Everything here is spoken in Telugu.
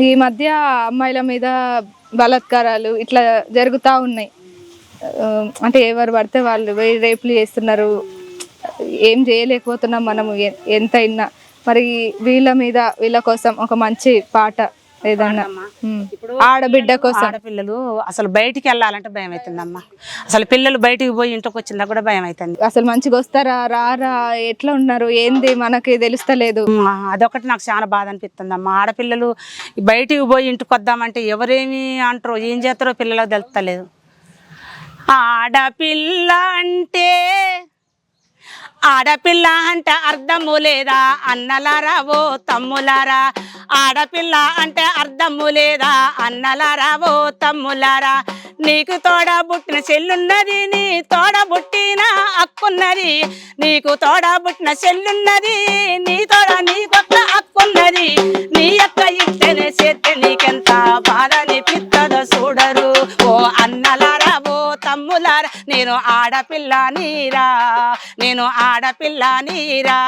ఈ మధ్య అమ్మాయిల మీద బలాత్కారాలు ఇట్లా జరుగుతూ ఉన్నాయి. అంటే ఎవరు పడితే వాళ్ళు రేపులు చేస్తున్నారు. ఏం చేయలేకపోతున్నాం మనము ఎంతైనా. మరి వీళ్ళ మీద వీళ్ళ కోసం ఒక మంచి పాట ఏదన్నా ఆడబిడ్డ కోసం. ఆడపిల్లలు అసలు బయటికి వెళ్ళాలంటే భయం అవుతుందమ్మా. అసలు పిల్లలు బయటికి పోయి ఇంటికి వచ్చిందా కూడా భయం అవుతుంది. అసలు మంచిగా వస్తారా రారా ఎట్లా ఉన్నారు ఏంది మనకి తెలుస్తలేదు. అదొకటి నాకు చాలా బాధ అనిపిస్తుందమ్మా. ఆడపిల్లలు బయటికి పోయి ఇంటికి వద్దామంటే ఎవరేమి అంటారో ఏం చేస్తారో పిల్లలకు తెలుస్తలేదు. ఆడపిల్ల అంటే అర్థము లేదా అన్నలారా ఓ తమ్ములారా. ఆడపిల్ల అంటే అర్థము లేదా అన్నలారా ఓ తమ్ములారా. నీకు తోడ బుట్టిన చెల్లున్నది, నీ తోడ బుట్టిన అక్కున్నది. నీకు తోడ బుట్టిన చెల్లున్నది, నీ తోడ నీకొక్క అక్కున్నది. నీ యొక్క ఇట్టనే చేస్తే నీకెంత బాధ అనిపిస్తుందో చూడరు ఓ అన్నలారా ఓ తమ్ములారా. నేను ఆడపిల్ల నీరా, నేను ఆడపిల్ల నీరా.